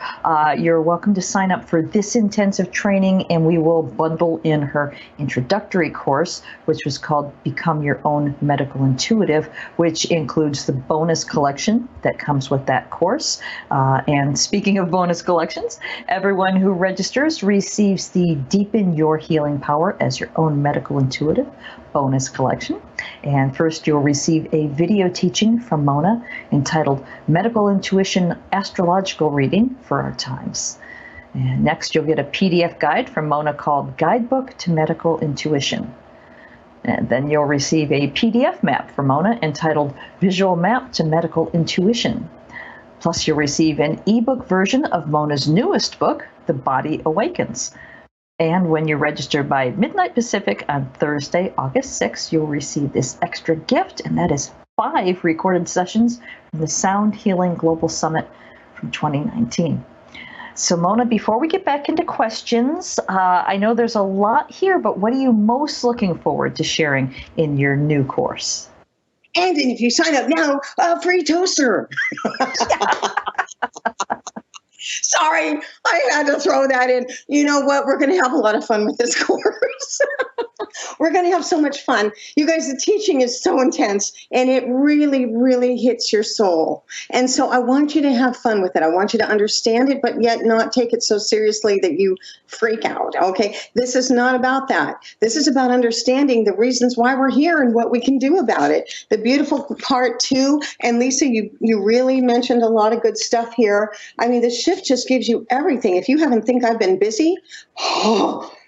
you're welcome to sign up for this intensive training, and we will bundle in her introductory course, which was called Become Your Own Medical Intuitive, which includes the bonus collection that comes with that course. And speaking of bonus collections, everyone who registers receives the Deepen Your Healing Power as Your Own Medical Intuitive bonus collection. And first, you'll receive a video teaching from Mona entitled Medical Intuition Astrological Reading for Our Times. And next, you'll get a PDF guide from Mona called Guidebook to Medical Intuition. And then you'll receive a PDF map from Mona entitled Visual Map to Medical Intuition. Plus, you'll receive an ebook version of Mona's newest book, The Body Awakens. And when you register by midnight Pacific on Thursday, August 6th, you'll receive this extra gift, and that is 5 recorded sessions from the Sound Healing Global Summit from 2019. So Mona, before we get back into questions, I know there's a lot here, but what are you most looking forward to sharing in your new course? And if you sign up now, a free toaster. Sorry, I had to throw that in. You know what? We're going to have a lot of fun with this course. We're going to have so much fun. You guys, the teaching is so intense, and it really, really hits your soul. And so I want you to have fun with it. I want you to understand it, but yet not take it so seriously that you freak out, okay? This is not about that. This is about understanding the reasons why we're here and what we can do about it. The beautiful part, too, and Lisa, you really mentioned a lot of good stuff here. I mean, the shift just gives you everything. If you haven't think I've been busy,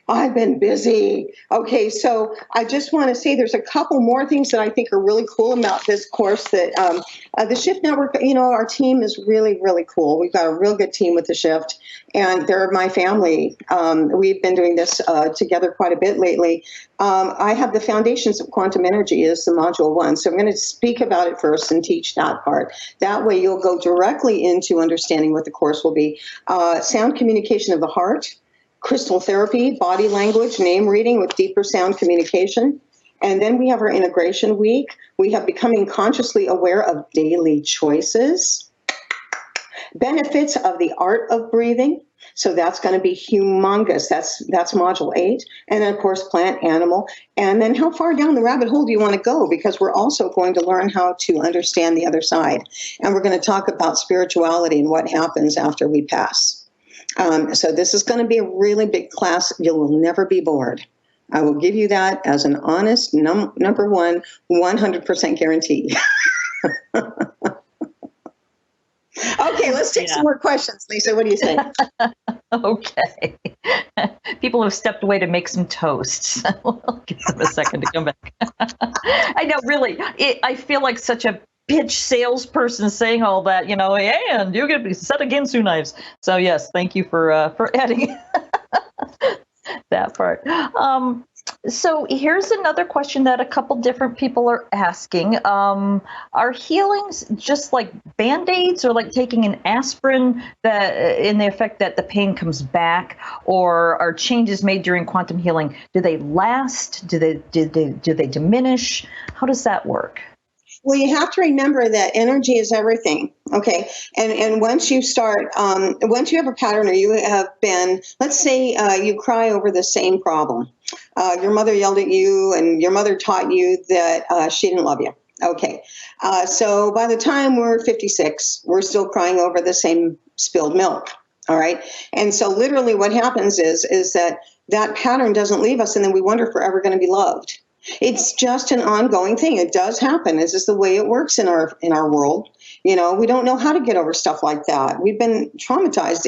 I've been busy. Okay, so I just want to say there's a couple more things that I think are really cool about this course. That the Shift Network, you know, our team is really, really cool. We've got a real good team with the Shift, and they're my family. We've been doing this together quite a bit lately. I have the Foundations of Quantum Energy is the module 1, so I'm going to speak about it first and teach that part. That way you'll go directly into understanding what the course will be. Sound communication of the heart, crystal therapy, body language, name reading with deeper sound communication. And then we have our integration week. We have becoming consciously aware of daily choices, benefits of the art of breathing. So that's going to be humongous. That's module 8. And then, of course, plant, animal. And then how far down the rabbit hole do you want to go? Because we're also going to learn how to understand the other side. And we're going to talk about spirituality and what happens after we pass. So this is going to be a really big class. You will never be bored. I will give you that as an honest number one, 100% guarantee. Okay, let's take some more questions. Lisa, what do you think? Okay. People have stepped away to make some toasts. I'll give them a second to come back. I know, really, I feel like such a pitch salesperson saying all that, you know, and you're going to be set against two knives. So yes, thank you for adding that part. So here's another question that a couple different people are asking. Are healings just like band-aids, or like taking an aspirin that in the effect that the pain comes back, or are changes made during quantum healing? Do they last? Do they diminish? How does that work? Well, you have to remember that energy is everything. Okay. And once you start, once you have a pattern, or you have been, let's say you cry over the same problem. Your mother yelled at you, and your mother taught you that she didn't love you. Okay. So by the time we're 56, we're still crying over the same spilled milk. All right. And so literally what happens is that pattern doesn't leave us, and then we wonder if we're ever going to be loved. It's just an ongoing thing. It does happen. This is the way it works in our world. You know, we don't know how to get over stuff like that. We've been traumatized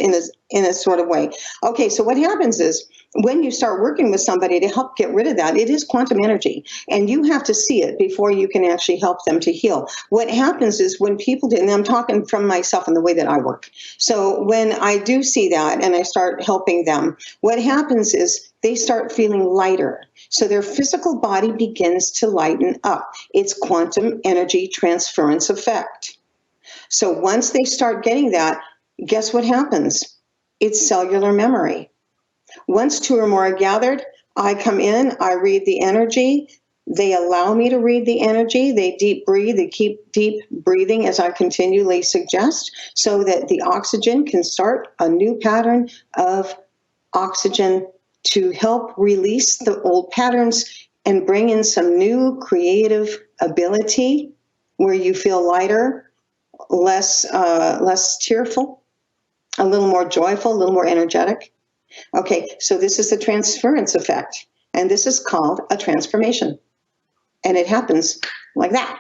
in a sort of way. Okay, so what happens is when you start working with somebody to help get rid of that, it is quantum energy, and you have to see it before you can actually help them to heal. What happens is when people do, and I'm talking from myself and the way that I work. So when I do see that and I start helping them, what happens is they start feeling lighter. So their physical body begins to lighten up. It's quantum energy transference effect. So once they start getting that, guess what happens? It's cellular memory. Once two or more are gathered, I come in, I read the energy. They allow me to read the energy. They deep breathe. They keep deep breathing as I continually suggest, so that the oxygen can start a new pattern of oxygen to help release the old patterns and bring in some new creative ability where you feel lighter, less tearful, a little more joyful, a little more energetic. Okay, so this is the transference effect, and this is called a transformation, and it happens like that.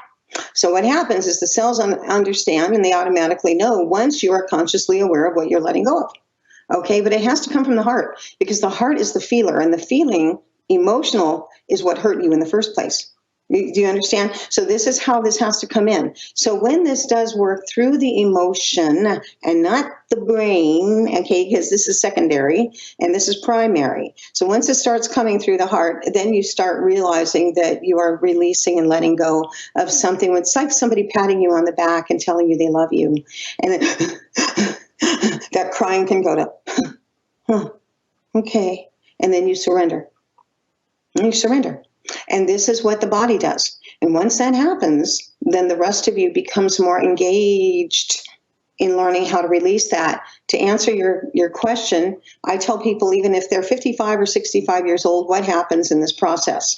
So what happens is the cells understand, and they automatically know once you are consciously aware of what you're letting go of. Okay, but it has to come from the heart, because the heart is the feeler, and the feeling, emotional, is what hurt you in the first place. Do you understand? So this is how this has to come in. So when this does work through the emotion and not the brain, okay, because this is secondary and this is primary. So once it starts coming through the heart, then you start realizing that you are releasing and letting go of something. It's like somebody patting you on the back and telling you they love you. And then that crying can go to, okay. And then you surrender. And you surrender. And this is what the body does. And once that happens, then the rest of you becomes more engaged in learning how to release that. To answer your question, I tell people, even if they're 55 or 65 years old, what happens in this process?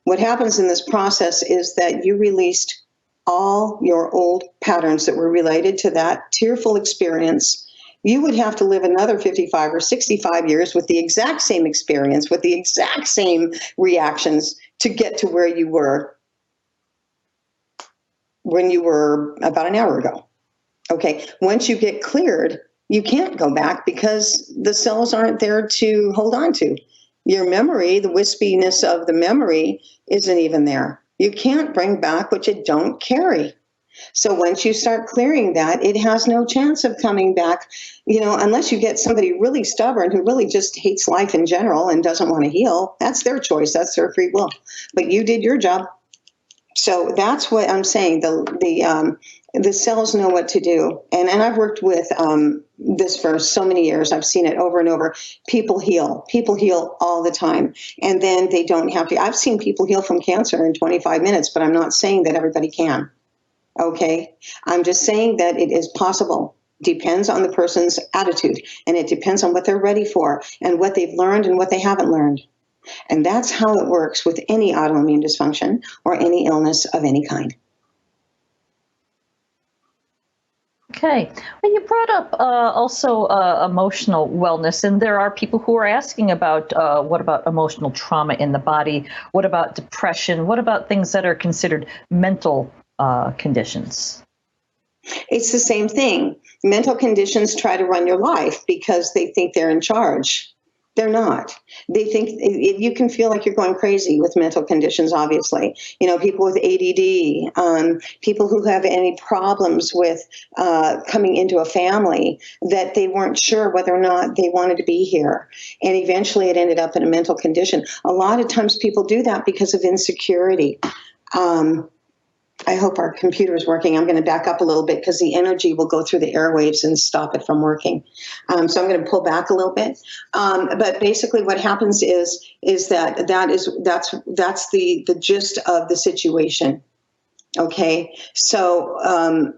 What happens in this process is that you released all your old patterns that were related to that tearful experience. You would have to live another 55 or 65 years with the exact same experience, with the exact same reactions to get to where you were when you were about an hour ago. Okay, once you get cleared, you can't go back because the cells aren't there to hold on to. Your memory, the wispiness of the memory, isn't even there. You can't bring back what you don't carry. So once you start clearing that, it has no chance of coming back, unless you get somebody really stubborn who really just hates life in general and doesn't want to heal. That's their choice. That's their free will. But you did your job. So that's what I'm saying. The cells know what to do. And I've worked with this for so many years. I've seen it over and over. People heal. People heal all the time. And then they don't have to. I've seen people heal from cancer in 25 minutes, but I'm not saying that everybody can. Okay, I'm just saying that it is possible. Depends on the person's attitude, and it depends on what they're ready for and what they've learned and what they haven't learned. And that's how it works with any autoimmune dysfunction or any illness of any kind. Okay. Well, you brought up also emotional wellness, and there are people who are asking about what about emotional trauma in the body? What about depression? What about things that are considered mental conditions? It's the same thing. Mental conditions try to run your life because they think they're in charge. They're not. They think you can feel like you're going crazy with mental conditions, obviously. People with ADD, people who have any problems with coming into a family that they weren't sure whether or not they wanted to be here. And eventually it ended up in a mental condition. A lot of times people do that because of insecurity. I hope our computer is working. I'm going to back up a little bit because the energy will go through the airwaves and stop it from working. So I'm going to pull back a little bit. But basically, what happens is that's the gist of the situation. Okay, so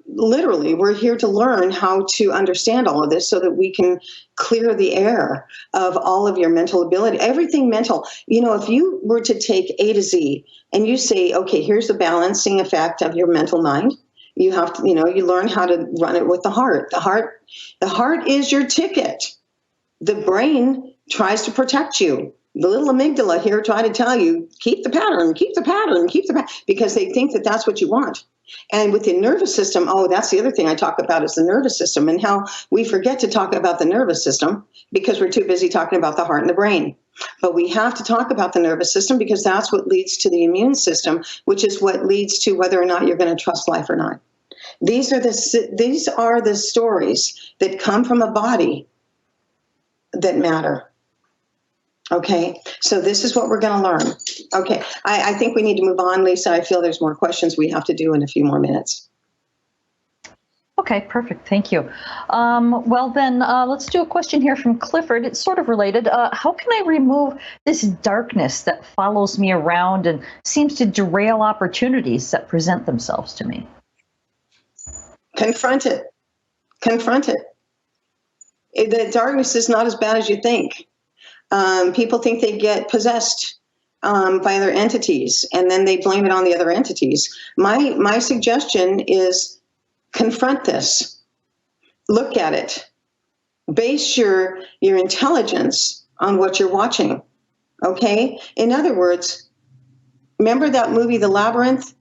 literally, we're here to learn how to understand all of this so that we can clear the air of all of your mental ability, everything mental. If you were to take A to Z and you say, okay, here's the balancing effect of your mental mind. You have to, you learn how to run it with the heart. The heart is your ticket. The brain tries to protect you. The little amygdala here try to tell you, keep the pattern, because they think that that's what you want. And with the nervous system, that's the other thing I talk about is the nervous system and how we forget to talk about the nervous system because we're too busy talking about the heart and the brain. But we have to talk about the nervous system because that's what leads to the immune system, which is what leads to whether or not you're going to trust life or not. These are the stories that come from a body that matter. Okay, so this is what we're going to learn. Okay, I think we need to move on, Lisa. I feel there's more questions we have to do in a few more minutes. Okay, perfect. Thank you. Well, then let's do a question here from Clifford. It's sort of related. How can I remove this darkness that follows me around and seems to derail opportunities that present themselves to me? Confront it. The darkness is not as bad as you think. People think they get possessed by other entities, and then they blame it on the other entities. My suggestion is confront this. Look at it. Base your intelligence on what you're watching. Okay? In other words, remember that movie, The Labyrinth?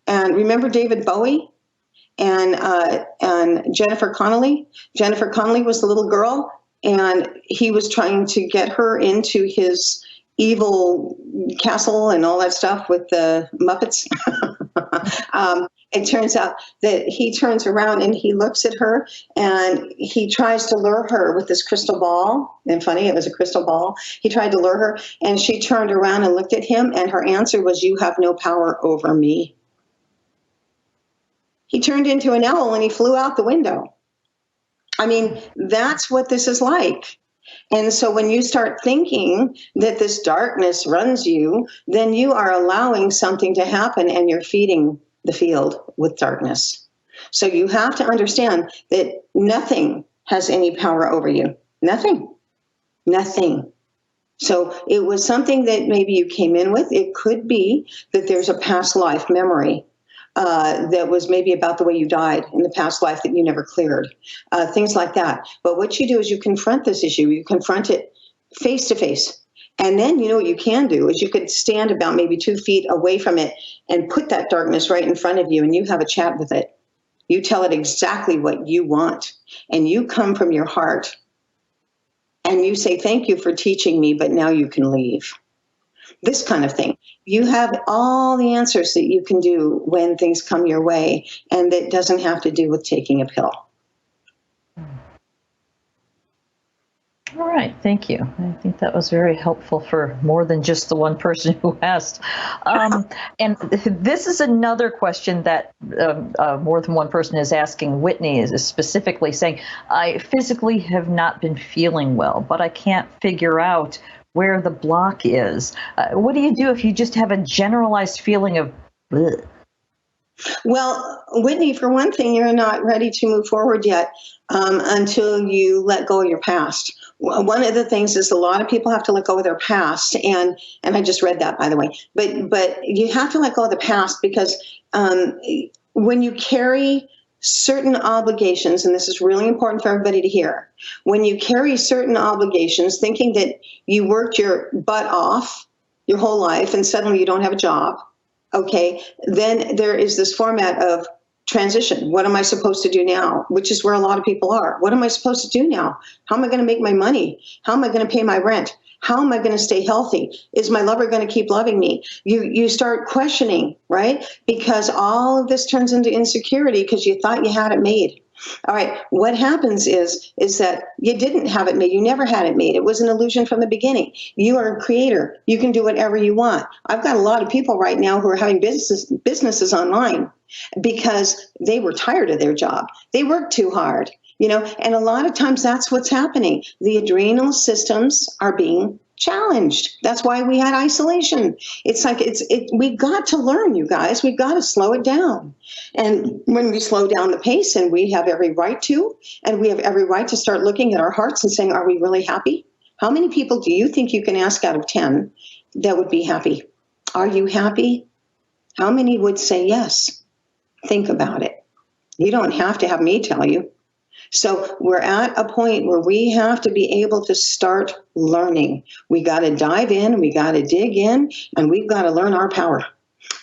And remember David Bowie and Jennifer Connelly? Jennifer Connelly was the little girl, and he was trying to get her into his evil castle and all that stuff with the Muppets. It turns out that he turns around and he looks at her and he tries to lure her with this crystal ball. And funny, it was a crystal ball. He tried to lure her and she turned around and looked at him, and her answer was, "You have no power over me." He turned into an owl and he flew out the window. I mean, that's what this is like. And so when you start thinking that this darkness runs you, then you are allowing something to happen and you're feeding the field with darkness. So you have to understand that nothing has any power over you. Nothing. So it was something that maybe you came in with. It could be that there's a past life memory that was maybe about the way you died in the past life that you never cleared, things like that. But what you do is you confront this issue. You confront it face to face. And then what you can do is you could stand about maybe 2 feet away from it and put that darkness right in front of you, and you have a chat with it. You tell it exactly what you want, and you come from your heart, and you say, "Thank you for teaching me, but now you can leave." This kind of thing. You have all the answers that you can do when things come your way, and that doesn't have to do with taking a pill. All right, thank you. I think that was very helpful for more than just the one person who asked. And this is another question that more than one person is asking. Whitney is specifically saying, "I physically have not been feeling well, but I can't figure out where the block is." What do you do if you just have a generalized feeling of bleh? Well, Whitney, for one thing, you're not ready to move forward yet until you let go of your past. One of the things is a lot of people have to let go of their past, and I just read that, by the way. But you have to let go of the past because when you carry certain obligations, and this is really important for everybody to hear, when you carry certain obligations thinking that you worked your butt off your whole life and suddenly you don't have a job, okay, then there is this format of transition. What am I supposed to do now? Which is where a lot of people are. What am I supposed to do now? How am I going to make my money? How am I going to pay my rent? How am I going to stay healthy? Is my lover going to keep loving me? You start questioning, right? Because all of this turns into insecurity because you thought you had it made. All right, what happens is that you didn't have it made. You never had it made. It was an illusion from the beginning. You are a creator. You can do whatever you want. I've got a lot of people right now who are having businesses online because they were tired of their job. They worked too hard. And a lot of times that's what's happening. The adrenal systems are being challenged. That's why we had isolation. It's like we've got to learn, you guys. We've got to slow it down. And when we slow down the pace, and we have every right to, and we have every right to start looking at our hearts and saying, are we really happy? How many people do you think you can ask out of 10 that would be happy? Are you happy? How many would say yes? Think about it. You don't have to have me tell you. So we're at a point where we have to be able to start learning. We got to dive in, we got to dig in, and we've got to learn our power,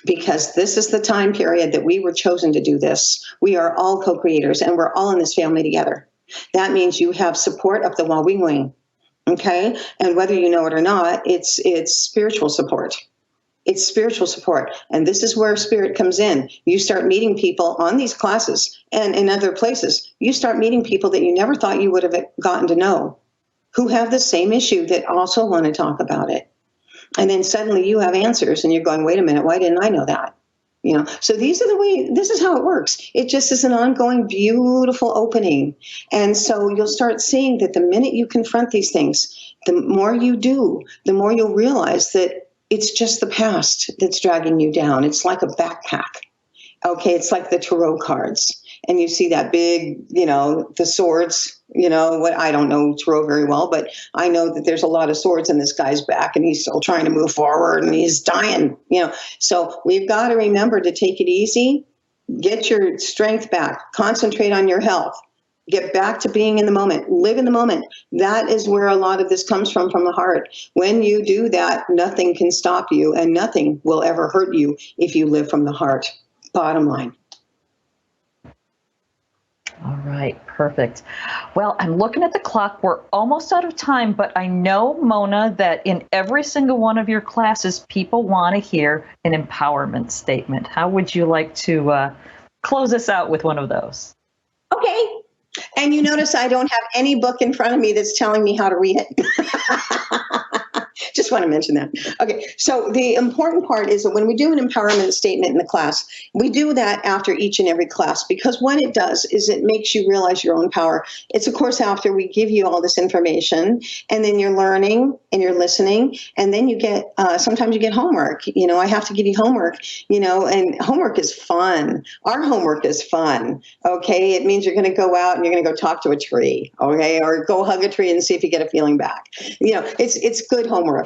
because this is the time period that we were chosen to do this. We are all co-creators, and we're all in this family together. That means you have support up the wing, okay? And whether you know it or not, it's spiritual support. It's spiritual support. And this is where spirit comes in. You start meeting people on these classes and in other places. You start meeting people that you never thought you would have gotten to know, who have the same issue that also want to talk about it. And then suddenly you have answers and you're going, wait a minute, why didn't I know that? So this is how it works. It just is an ongoing, beautiful opening. And so you'll start seeing that the minute you confront these things, the more you do, the more you'll realize that it's just the past that's dragging you down. It's like a backpack. Okay, it's like the tarot cards. And you see that big, the swords, what I don't know tarot very well, but I know that there's a lot of swords in this guy's back and he's still trying to move forward and he's dying, So we've got to remember to take it easy, get your strength back, concentrate on your health. Get back to being in the moment. Live in the moment. That is where a lot of this comes from the heart. When you do that, nothing can stop you, and nothing will ever hurt you if you live from the heart. Bottom line. All right, perfect. Well, I'm looking at the clock. We're almost out of time, but I know, Mona, that in every single one of your classes, people want to hear an empowerment statement. How would you like to close us out with one of those? Okay. And you notice I don't have any book in front of me that's telling me how to read it. Just want to mention that. Okay, so the important part is that when we do an empowerment statement in the class, we do that after each and every class, because what it does is it makes you realize your own power. It's, of course, after we give you all this information, and then you're learning and you're listening, and then you get, sometimes you get homework. I have to give you homework, and homework is fun. Our homework is fun, okay? It means you're going to go out and you're going to go talk to a tree, okay? Or go hug a tree and see if you get a feeling back. It's good homework.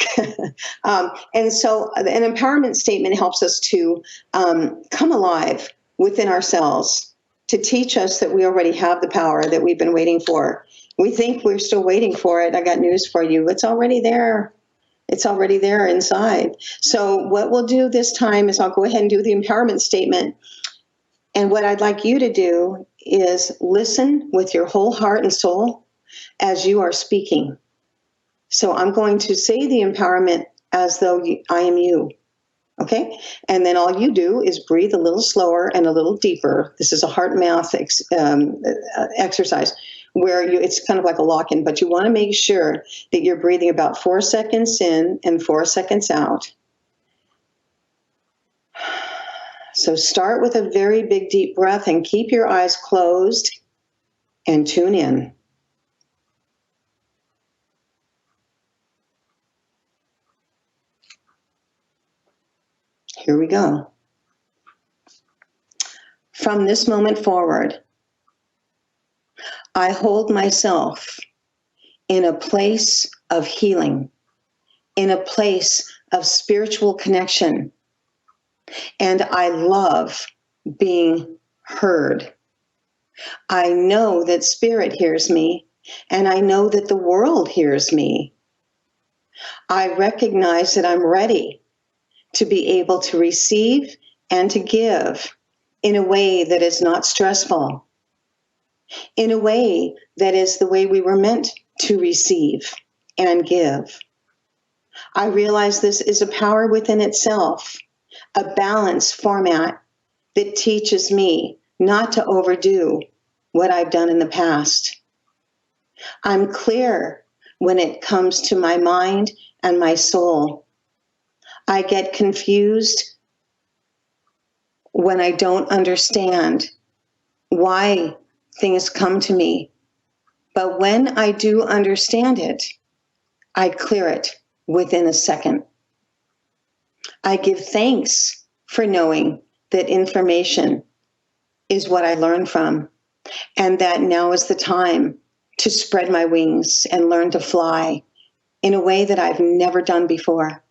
And so an empowerment statement helps us to come alive within ourselves, to teach us that we already have the power that we've been waiting for. We think we're still waiting for it. I got news for you. It's already there. It's already there inside. So what we'll do this time is I'll go ahead and do the empowerment statement. And what I'd like you to do is listen with your whole heart and soul as you are speaking. So I'm going to say the empowerment as though I am you, okay? And then all you do is breathe a little slower and a little deeper. This is a heart-mouth exercise where it's kind of like a lock-in, but you want to make sure that you're breathing about 4 seconds in and 4 seconds out. So start with a very big, deep breath and keep your eyes closed and tune in. Here we go. From this moment forward, I hold myself in a place of healing, in a place of spiritual connection, and I love being heard. I know that spirit hears me, and I know that the world hears me. I recognize that I'm ready to be able to receive and to give in a way that is not stressful, in a way that is the way we were meant to receive and give. I realize this is a power within itself, a balanced format that teaches me not to overdo what I've done in the past. I'm clear when it comes to my mind and my soul. I get confused when I don't understand why things come to me. But when I do understand it, I clear it within a second. I give thanks for knowing that information is what I learn from, and that now is the time to spread my wings and learn to fly in a way that I've never done before.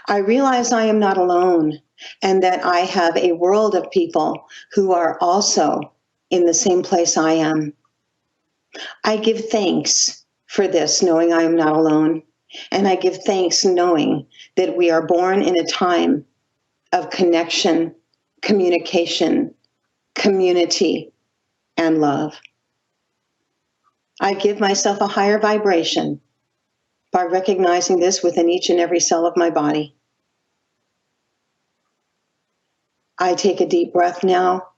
I realize I am not alone, and that I have a world of people who are also in the same place I am. I give thanks for this, knowing I am not alone. And I give thanks knowing that we are born in a time of connection, communication, community, and love. I give myself a higher vibration by recognizing this within each and every cell of my body. I take a deep breath now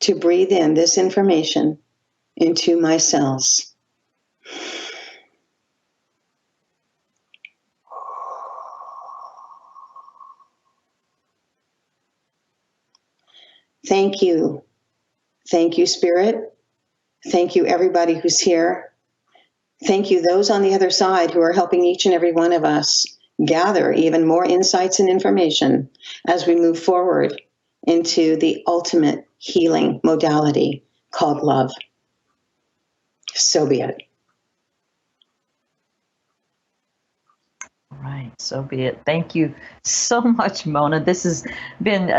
to breathe in this information into my cells. Thank you. Thank you, Spirit. Thank you, everybody who's here. Thank you, those on the other side who are helping each and every one of us gather even more insights and information as we move forward into the ultimate healing modality called love. So be it. All right, so be it. Thank you so much, Mona. This has been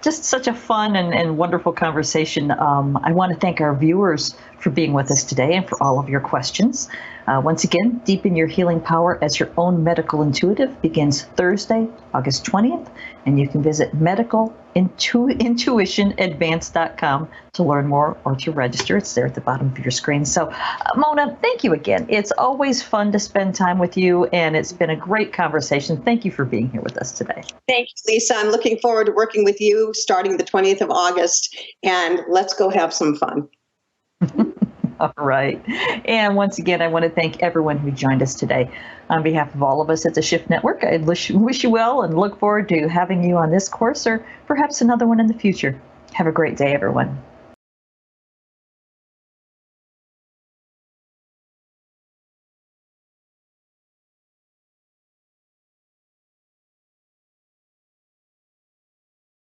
just such a fun and wonderful conversation. I want to thank our viewers for being with us today and for all of your questions. Once again, Deepen Your Healing Power as Your Own Medical Intuitive begins Thursday, August 20th, and you can visit medicalintuitionadvance.com to learn more or to register. It's there at the bottom of your screen. So, Mona, thank you again. It's always fun to spend time with you, and it's been a great conversation. Thank you for being here with us today. Thank you, Lisa. I'm looking forward to working with you starting the 20th of August, and let's go have some fun. All right. And once again, I want to thank everyone who joined us today. On behalf of all of us at the Shift Network, I wish you well and look forward to having you on this course or perhaps another one in the future. Have a great day, everyone.